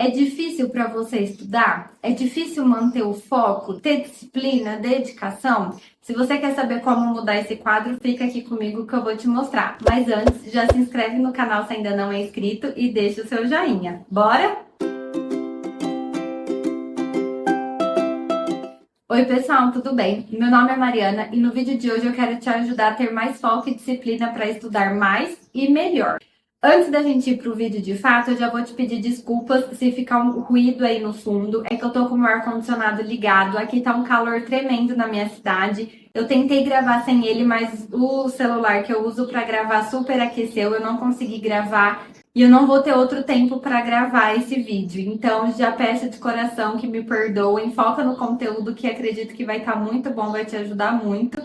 É difícil para você estudar? É difícil manter o foco, ter disciplina, dedicação? Se você quer saber como mudar esse quadro, fica aqui comigo que eu vou te mostrar. Mas antes, já se inscreve no canal se ainda não é inscrito e deixa o seu joinha. Bora? Oi pessoal, tudo bem? Meu nome é Mariana e no vídeo de hoje eu quero te ajudar a ter mais foco e disciplina para estudar mais e melhor. Antes da gente ir para o vídeo de fato, eu já vou te pedir desculpas se ficar um ruído aí no fundo. É que eu tô com o meu ar-condicionado ligado. Aqui tá um calor tremendo na minha cidade. Eu tentei gravar sem ele, mas o celular que eu uso para gravar superaqueceu. Eu não consegui gravar e eu não vou ter outro tempo para gravar esse vídeo. Então, já peço de coração que me perdoem. Foca no conteúdo que acredito que vai estar muito bom, vai te ajudar muito.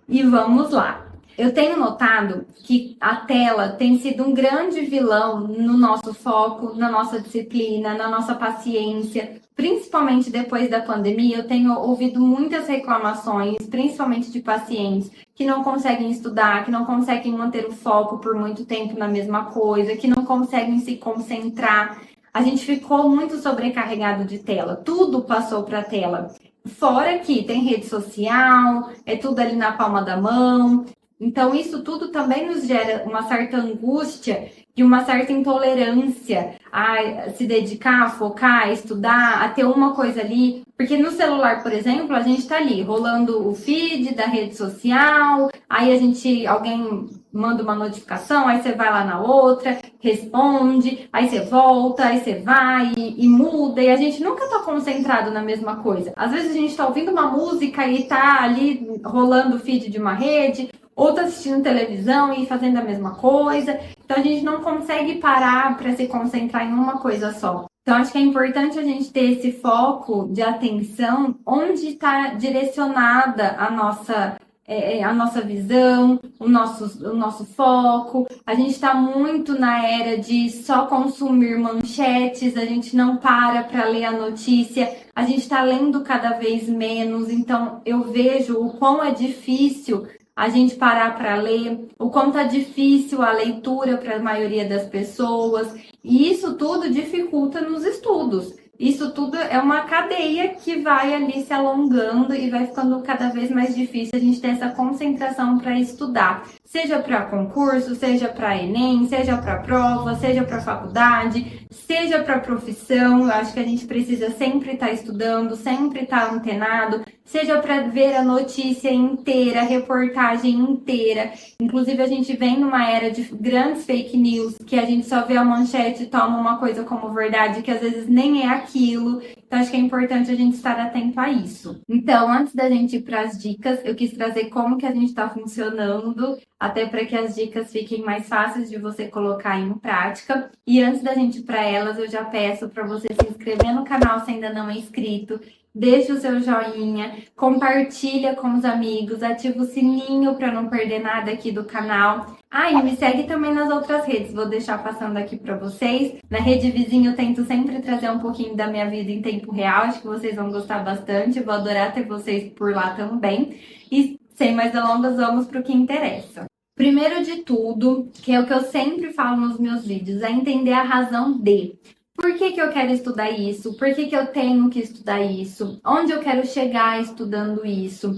E vamos lá. Eu tenho notado que a tela tem sido um grande vilão no nosso foco, na nossa disciplina, na nossa paciência. Principalmente depois da pandemia, eu tenho ouvido muitas reclamações, principalmente de pacientes que não conseguem estudar, que não conseguem manter o foco por muito tempo na mesma coisa, que não conseguem se concentrar. A gente ficou muito sobrecarregado de tela, tudo passou para a tela. Fora que tem rede social, é tudo ali na palma da mão. Então, isso tudo também nos gera uma certa angústia e uma certa intolerância a se dedicar, a focar, a estudar, a ter uma coisa ali. Porque no celular, por exemplo, a gente está ali rolando o feed da rede social, aí alguém manda uma notificação, aí você vai lá na outra, responde, aí você volta, aí você vai e muda, e a gente nunca tá concentrado na mesma coisa. Às vezes a gente tá ouvindo uma música e tá ali rolando o feed de uma rede, ou tá assistindo televisão e fazendo a mesma coisa. Então a gente não consegue parar para se concentrar em uma coisa só. Então acho que é importante a gente ter esse foco de atenção onde está direcionada a nossa visão, o nosso foco. A gente está muito na era de só consumir manchetes, a gente não para ler a notícia, a gente está lendo cada vez menos. Então eu vejo o quão é difícil a gente parar para ler, o quanto é difícil a leitura para a maioria das pessoas, e isso tudo dificulta nos estudos. Isso tudo é uma cadeia que vai ali se alongando e vai ficando cada vez mais difícil a gente ter essa concentração para estudar. Seja para concurso, seja para Enem, seja para prova, seja para faculdade, seja para profissão. Eu acho que a gente precisa sempre estar estudando, sempre estar antenado, seja para ver a notícia inteira, a reportagem inteira. Inclusive, a gente vem numa era de grandes fake news, que a gente só vê a manchete e toma uma coisa como verdade, que às vezes nem é aquilo. Então, acho que é importante a gente estar atento a isso. Então, antes da gente ir para as dicas, eu quis trazer como que a gente está funcionando, até para que as dicas fiquem mais fáceis de você colocar em prática. E antes da gente ir para elas, eu já peço para você se inscrever no canal se ainda não é inscrito. Deixa o seu joinha, compartilha com os amigos, ativa o sininho para não perder nada aqui do canal. E me segue também nas outras redes, vou deixar passando aqui para vocês. Na rede vizinha eu tento sempre trazer um pouquinho da minha vida em tempo real, acho que vocês vão gostar bastante, vou adorar ter vocês por lá também. E sem mais delongas, vamos para o que interessa. Primeiro de tudo, que é o que eu sempre falo nos meus vídeos, é entender a razão de... Por que eu quero estudar isso? Por que eu tenho que estudar isso? Onde eu quero chegar estudando isso?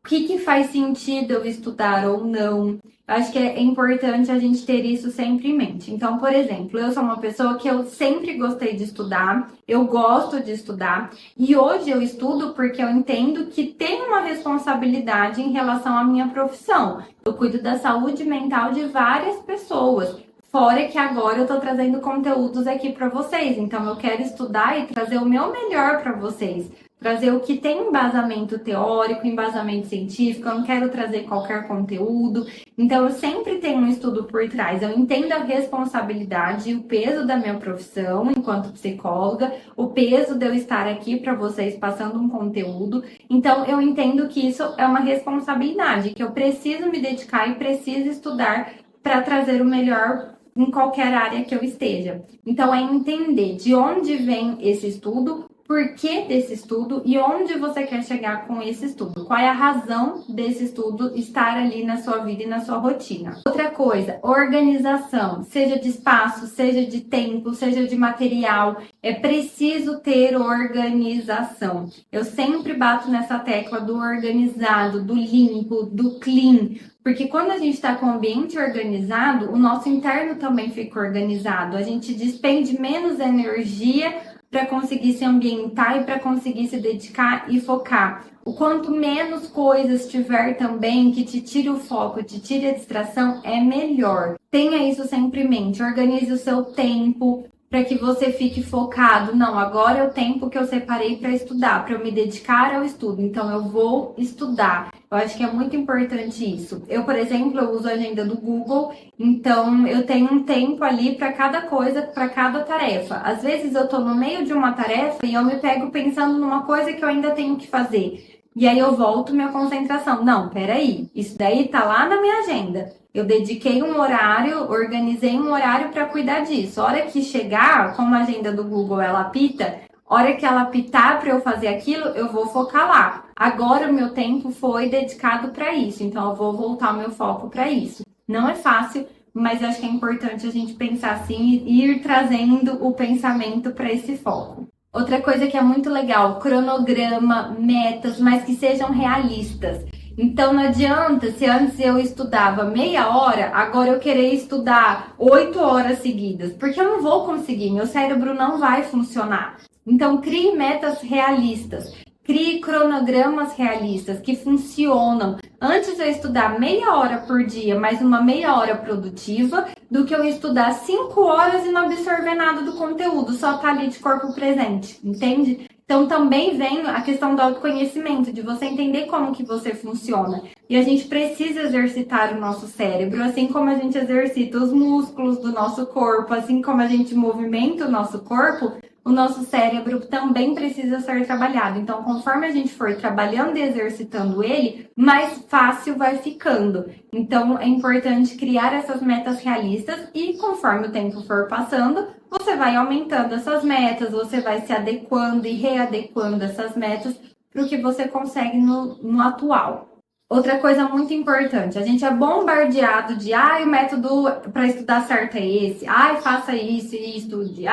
O que faz sentido eu estudar ou não? Eu acho que é importante a gente ter isso sempre em mente. Então, por exemplo, eu sou uma pessoa que eu sempre gostei de estudar, eu gosto de estudar, e hoje eu estudo porque eu entendo que tem uma responsabilidade em relação à minha profissão. Eu cuido da saúde mental de várias pessoas. Fora que agora eu tô trazendo conteúdos aqui para vocês, então eu quero estudar e trazer o meu melhor para vocês. Trazer o que tem embasamento teórico, embasamento científico, eu não quero trazer qualquer conteúdo. Então eu sempre tenho um estudo por trás, eu entendo a responsabilidade e o peso da minha profissão enquanto psicóloga, o peso de eu estar aqui para vocês passando um conteúdo. Então eu entendo que isso é uma responsabilidade, que eu preciso me dedicar e preciso estudar para trazer o melhor em qualquer área que eu esteja. Então, é entender de onde vem esse estudo, porquê desse estudo e onde você quer chegar com esse estudo. Qual é a razão desse estudo estar ali na sua vida e na sua rotina. Outra coisa, organização, seja de espaço, seja de tempo, seja de material. É preciso ter organização. Eu sempre bato nessa tecla do organizado, do limpo, do clean. Porque quando a gente está com o ambiente organizado, o nosso interno também fica organizado. A gente despende menos energia para conseguir se ambientar e para conseguir se dedicar e focar. O quanto menos coisas tiver também que te tire o foco, te tire a distração, é melhor. Tenha isso sempre em mente. Organize o seu tempo para que você fique focado. Não, agora é o tempo que eu separei para estudar, para eu me dedicar ao estudo. Então eu vou estudar. Eu acho que é muito importante isso. Eu, por exemplo, eu uso a agenda do Google, então eu tenho um tempo ali para cada coisa, para cada tarefa. Às vezes eu estou no meio de uma tarefa e eu me pego pensando numa coisa que eu ainda tenho que fazer. E aí eu volto minha concentração. Não, peraí, isso daí tá lá na minha agenda. Eu dediquei um horário, organizei um horário para cuidar disso. A hora que chegar, como a agenda do Google ela apita, a hora que ela apitar para eu fazer aquilo, eu vou focar lá. Agora o meu tempo foi dedicado para isso, então eu vou voltar o meu foco para isso. Não é fácil, mas acho que é importante a gente pensar assim e ir trazendo o pensamento para esse foco. Outra coisa que é muito legal, cronograma, metas, mas que sejam realistas. Então não adianta se antes eu estudava meia hora, agora eu querer estudar 8 horas seguidas, porque eu não vou conseguir, meu cérebro não vai funcionar. Então crie metas realistas. Crie cronogramas realistas que funcionam. Antes eu estudar meia hora por dia, mais uma meia hora produtiva, do que eu estudar 5 horas e não absorver nada do conteúdo, só tá ali de corpo presente, entende? Então também vem a questão do autoconhecimento, de você entender como que você funciona. E a gente precisa exercitar o nosso cérebro, assim como a gente exercita os músculos do nosso corpo, assim como a gente movimenta o nosso corpo, o nosso cérebro também precisa ser trabalhado. Então, conforme a gente for trabalhando e exercitando ele, mais fácil vai ficando. Então, é importante criar essas metas realistas e, conforme o tempo for passando, você vai aumentando essas metas, você vai se adequando e readequando essas metas para o que você consegue no atual. Outra coisa muito importante, a gente é bombardeado de o método para estudar certo é esse, faça isso e estude.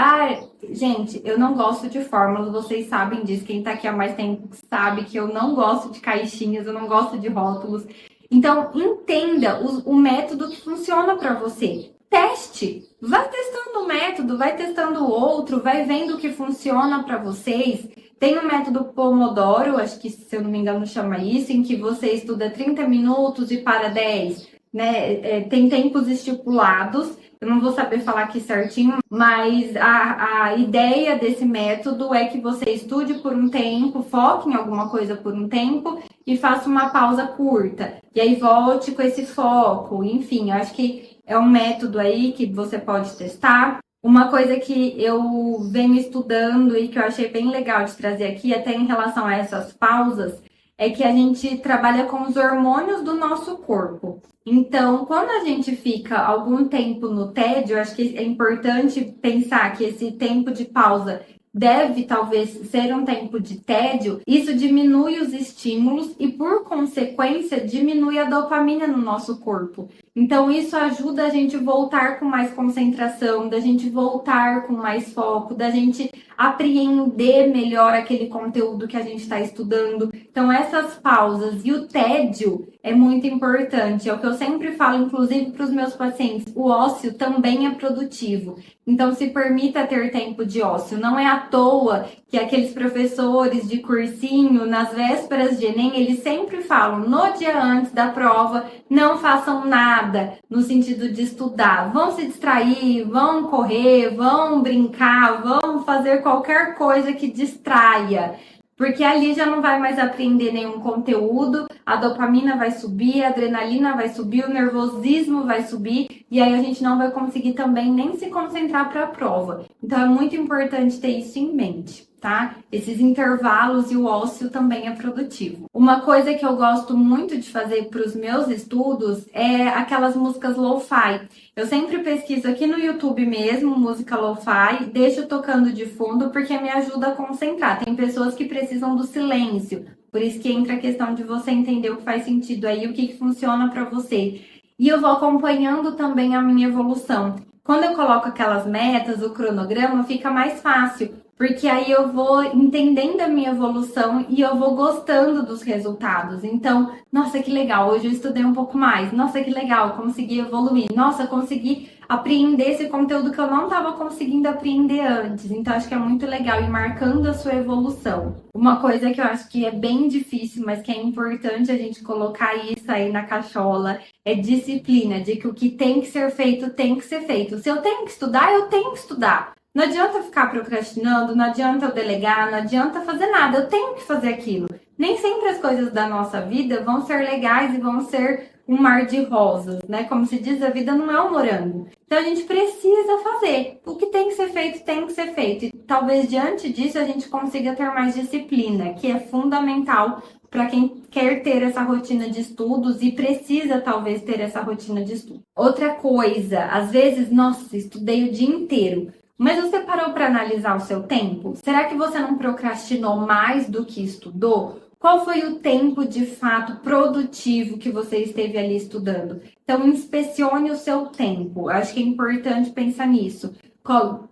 Gente, eu não gosto de fórmulas, vocês sabem disso, quem tá aqui há mais tempo sabe que eu não gosto de caixinhas, eu não gosto de rótulos. Então, entenda o método que funciona para você. Teste, vai testando o método, vai testando o outro, vai vendo o que funciona para vocês. Tem o método Pomodoro, acho que se eu não me engano chama isso, em que você estuda 30 minutos e para 10, né? Tem tempos estipulados, eu não vou saber falar aqui certinho, mas a ideia desse método é que você estude por um tempo, foque em alguma coisa por um tempo e faça uma pausa curta. E aí volte com esse foco, enfim, eu acho que é um método aí que você pode testar. Uma coisa que eu venho estudando e que eu achei bem legal de trazer aqui, até em relação a essas pausas, é que a gente trabalha com os hormônios do nosso corpo. Então, quando a gente fica algum tempo no tédio, eu acho que é importante pensar que esse tempo de pausa deve talvez ser um tempo de tédio. Isso diminui os estímulos e, por consequência, diminui a dopamina no nosso corpo. Então, isso ajuda a gente voltar com mais concentração, da gente voltar com mais foco, da gente apreender melhor aquele conteúdo que a gente está estudando. Então, essas pausas e o tédio é muito importante. É o que eu sempre falo, inclusive, para os meus pacientes. O ócio também é produtivo. Então, se permita ter tempo de ócio. Não é à toa que aqueles professores de cursinho, nas vésperas de Enem, eles sempre falam, no dia antes da prova, não façam nada no sentido de estudar. Vão se distrair, vão correr, vão brincar, vão fazer qualquer coisa que distraia. Porque ali já não vai mais aprender nenhum conteúdo, a dopamina vai subir, a adrenalina vai subir, o nervosismo vai subir, e aí a gente não vai conseguir também nem se concentrar para a prova. Então é muito importante ter isso em mente. tá? Esses intervalos e o ócio também é produtivo. Uma coisa que eu gosto muito de fazer para os meus estudos é aquelas músicas lo-fi. Eu sempre pesquiso aqui no YouTube mesmo, música lo-fi, deixo tocando de fundo porque me ajuda a concentrar. Tem pessoas que precisam do silêncio, por isso que entra a questão de você entender o que faz sentido aí, o que funciona para você. E eu vou acompanhando também a minha evolução. Quando eu coloco aquelas metas, o cronograma, fica mais fácil, porque aí eu vou entendendo a minha evolução e eu vou gostando dos resultados. Então, nossa, que legal, hoje eu estudei um pouco mais. Nossa, que legal, consegui evoluir. Nossa, consegui apreender esse conteúdo que eu não estava conseguindo apreender antes. Então, acho que é muito legal ir marcando a sua evolução. Uma coisa que eu acho que é bem difícil, mas que é importante a gente colocar isso aí na cachola, é disciplina, de que o que tem que ser feito, tem que ser feito. Se eu tenho que estudar, eu tenho que estudar. Não adianta ficar procrastinando, não adianta eu delegar, não adianta fazer nada, eu tenho que fazer aquilo. Nem sempre as coisas da nossa vida vão ser legais e vão ser um mar de rosas, né? Como se diz, a vida não é um morango. Então a gente precisa fazer. O que tem que ser feito, tem que ser feito. E talvez diante disso a gente consiga ter mais disciplina, que é fundamental para quem quer ter essa rotina de estudos e precisa talvez ter essa rotina de estudo. Outra coisa, às vezes, nossa, estudei o dia inteiro. Mas você parou para analisar o seu tempo? Será que você não procrastinou mais do que estudou? Qual foi o tempo de fato produtivo que você esteve ali estudando? Então, inspecione o seu tempo. Acho que é importante pensar nisso.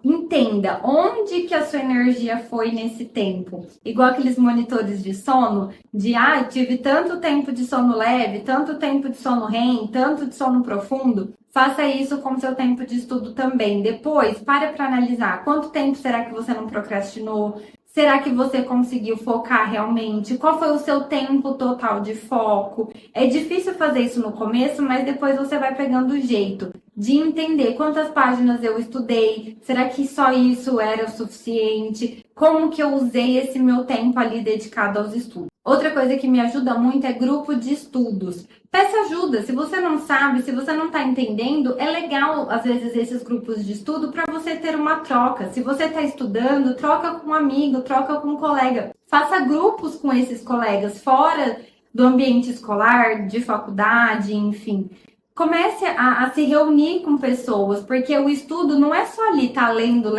Entenda onde que a sua energia foi nesse tempo. Igual aqueles monitores de sono, tive tanto tempo de sono leve, tanto tempo de sono REM, tanto de sono profundo. Faça isso com seu tempo de estudo também. Depois, para analisar quanto tempo será que você não procrastinou? Será que você conseguiu focar realmente? Qual foi o seu tempo total de foco? É difícil fazer isso no começo, mas depois você vai pegando o jeito de entender quantas páginas eu estudei. Será que só isso era o suficiente? Como que eu usei esse meu tempo ali dedicado aos estudos? Outra coisa que me ajuda muito é grupo de estudos. Peça ajuda. Se você não sabe, se você não está entendendo, é legal, às vezes, esses grupos de estudo para você ter uma troca. Se você está estudando, troca com um amigo, troca com um colega. Faça grupos com esses colegas fora do ambiente escolar, de faculdade, enfim. Comece a se reunir com pessoas, porque o estudo não é só ali estar lendo,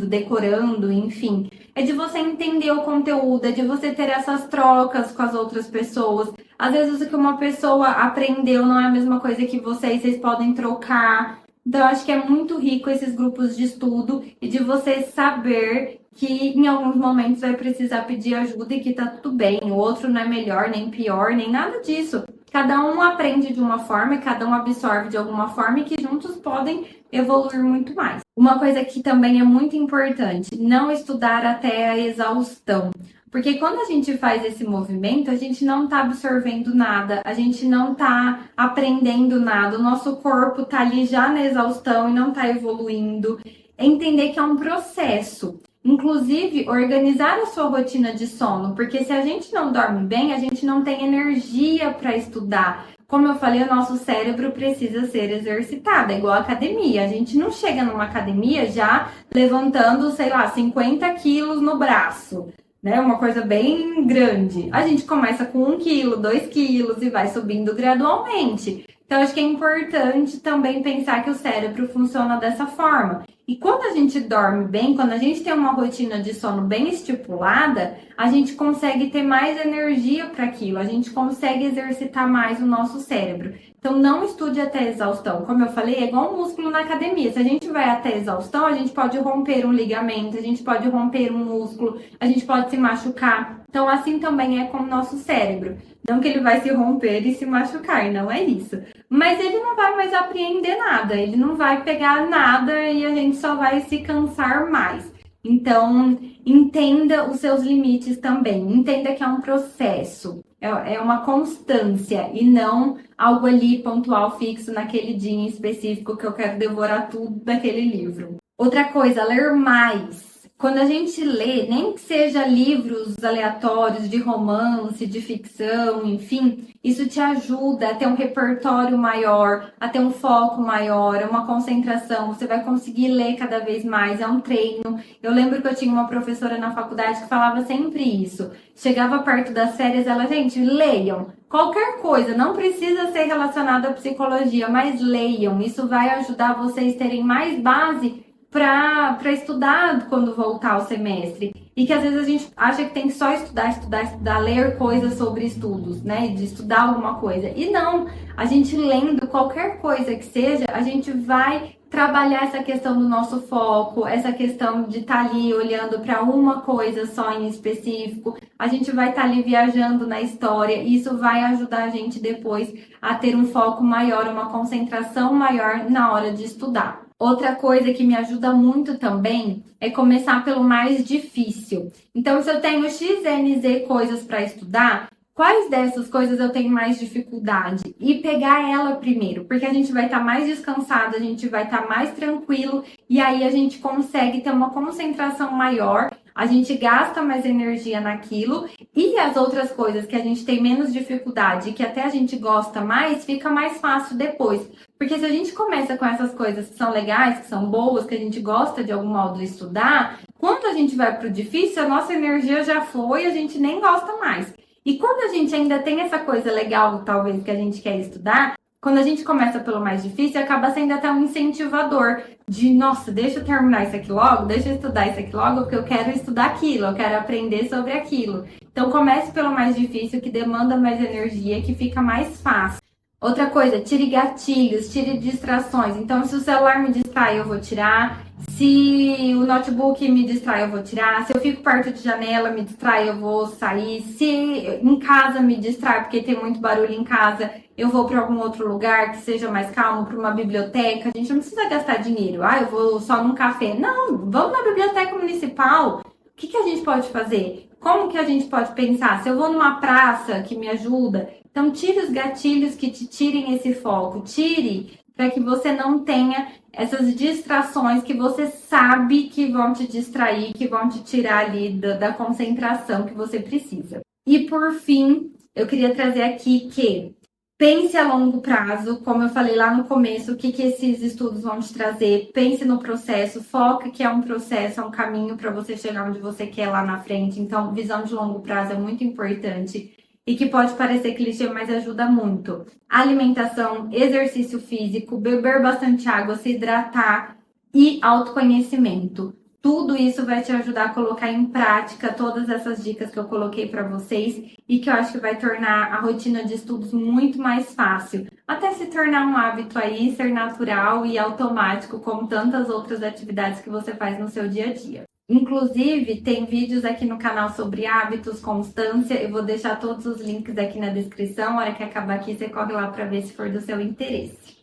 decorando, enfim. É de você entender o conteúdo, é de você ter essas trocas com as outras pessoas. Às vezes o que uma pessoa aprendeu não é a mesma coisa que vocês podem trocar. Então, eu acho que é muito rico esses grupos de estudo e de você saber que em alguns momentos vai precisar pedir ajuda e que tá tudo bem. O outro não é melhor, nem pior, nem nada disso. Cada um aprende de uma forma e cada um absorve de alguma forma e que juntos podem evoluir muito mais. Uma coisa que também é muito importante, não estudar até a exaustão. Porque quando a gente faz esse movimento, a gente não está absorvendo nada, a gente não está aprendendo nada, o nosso corpo está ali já na exaustão e não está evoluindo. É entender que é um processo. Inclusive, organizar a sua rotina de sono, porque se a gente não dorme bem, a gente não tem energia para estudar. Como eu falei, o nosso cérebro precisa ser exercitado, é igual a academia. A gente não chega numa academia já levantando, 50 quilos no braço, né? Uma coisa bem grande. A gente começa com 1 quilo, 2 quilos e vai subindo gradualmente. Então, acho que é importante também pensar que o cérebro funciona dessa forma. E quando a gente dorme bem, quando a gente tem uma rotina de sono bem estipulada, a gente consegue ter mais energia para aquilo, a gente consegue exercitar mais o nosso cérebro. Então, não estude até exaustão. Como eu falei, é igual um músculo na academia. Se a gente vai até exaustão, a gente pode romper um ligamento, a gente pode romper um músculo, a gente pode se machucar. Então, assim também é com o nosso cérebro. Não que ele vai se romper e se machucar, não é isso. Mas ele não vai mais apreender nada, ele não vai pegar nada e a gente só vai se cansar mais. Então, entenda os seus limites também. Entenda que é um processo, é uma constância e não algo ali pontual, fixo, naquele dia em específico que eu quero devorar tudo daquele livro. Outra coisa, ler mais. Quando a gente lê, nem que seja livros aleatórios de romance, de ficção, enfim, isso te ajuda a ter um repertório maior, a ter um foco maior, uma concentração. Você vai conseguir ler cada vez mais, é um treino. Eu lembro que eu tinha uma professora na faculdade que falava sempre isso. Chegava perto das férias, ela, gente, leiam. Qualquer coisa, não precisa ser relacionada à psicologia, mas leiam. Isso vai ajudar vocês a terem mais base para estudar quando voltar o semestre. E que às vezes a gente acha que tem que só estudar, ler coisas sobre estudos, né? De estudar alguma coisa. E não, a gente lendo qualquer coisa que seja, a gente vai trabalhar essa questão do nosso foco, essa questão de estar ali olhando para uma coisa só em específico. A gente vai estar ali viajando na história e isso vai ajudar a gente depois a ter um foco maior, uma concentração maior na hora de estudar. Outra coisa que me ajuda muito também é começar pelo mais difícil. Então, se eu tenho XNZ coisas para estudar, quais dessas coisas eu tenho mais dificuldade? E pegar ela primeiro, porque a gente vai estar mais descansado, a gente vai estar mais tranquilo e aí a gente consegue ter uma concentração maior, a gente gasta mais energia naquilo e as outras coisas que a gente tem menos dificuldade, que até a gente gosta mais, fica mais fácil depois. Porque se a gente começa com essas coisas que são legais, que são boas, que a gente gosta de algum modo de estudar, quando a gente vai pro difícil, a nossa energia já foi, a gente nem gosta mais. E quando a gente ainda tem essa coisa legal, talvez, que a gente quer estudar, quando a gente começa pelo mais difícil, acaba sendo até um incentivador de, nossa, deixa eu terminar isso aqui logo, deixa eu estudar isso aqui logo, porque eu quero estudar aquilo, eu quero aprender sobre aquilo. Então comece pelo mais difícil, que demanda mais energia, que fica mais fácil. Outra coisa, tire gatilhos, tire distrações. Então, se o celular me distrai, eu vou tirar. Se o notebook me distrai, eu vou tirar. Se eu fico perto de janela, me distrai, eu vou sair. Se em casa me distrai, porque tem muito barulho em casa, eu vou para algum outro lugar que seja mais calmo, para uma biblioteca. A gente não precisa gastar dinheiro. Ah, eu vou só num café. Não, vamos na biblioteca municipal. O que a gente pode fazer? Como que a gente pode pensar? Se eu vou numa praça que me ajuda, então tire os gatilhos que te tirem esse foco. Tire para que você não tenha essas distrações que você sabe que vão te distrair, que vão te tirar ali da concentração que você precisa. E por fim, eu queria trazer aqui que pense a longo prazo, como eu falei lá no começo, o que esses estudos vão te trazer. Pense no processo, foca que é um processo, é um caminho para você chegar onde você quer lá na frente. Então, visão de longo prazo é muito importante e que pode parecer clichê, mas ajuda muito. Alimentação, exercício físico, beber bastante água, se hidratar e autoconhecimento. Tudo isso vai te ajudar a colocar em prática todas essas dicas que eu coloquei para vocês e que eu acho que vai tornar a rotina de estudos muito mais fácil. Até se tornar um hábito aí, ser natural e automático, como tantas outras atividades que você faz no seu dia a dia. Inclusive, tem vídeos aqui no canal sobre hábitos, constância. Eu vou deixar todos os links aqui na descrição. Na hora que acabar aqui, você corre lá para ver se for do seu interesse.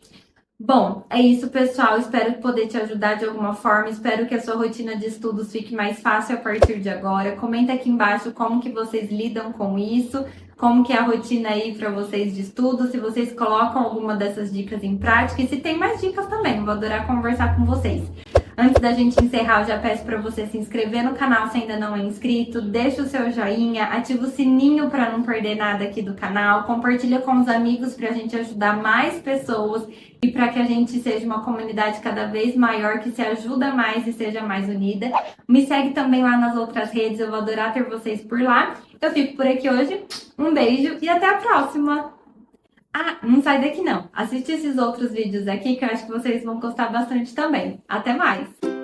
Bom, é isso, pessoal. Espero poder te ajudar de alguma forma. Espero que a sua rotina de estudos fique mais fácil a partir de agora. Comenta aqui embaixo como que vocês lidam com isso, como que é a rotina aí para vocês de estudo, se vocês colocam alguma dessas dicas em prática e se tem mais dicas também. Vou adorar conversar com vocês. Antes da gente encerrar, eu já peço para você se inscrever no canal se ainda não é inscrito, deixa o seu joinha, ativa o sininho para não perder nada aqui do canal, compartilha com os amigos para a gente ajudar mais pessoas e para que a gente seja uma comunidade cada vez maior, que se ajuda mais e seja mais unida. Me segue também lá nas outras redes, eu vou adorar ter vocês por lá. Eu fico por aqui hoje, um beijo e até a próxima! Ah, não sai daqui não. Assiste esses outros vídeos aqui que eu acho que vocês vão gostar bastante também. Até mais!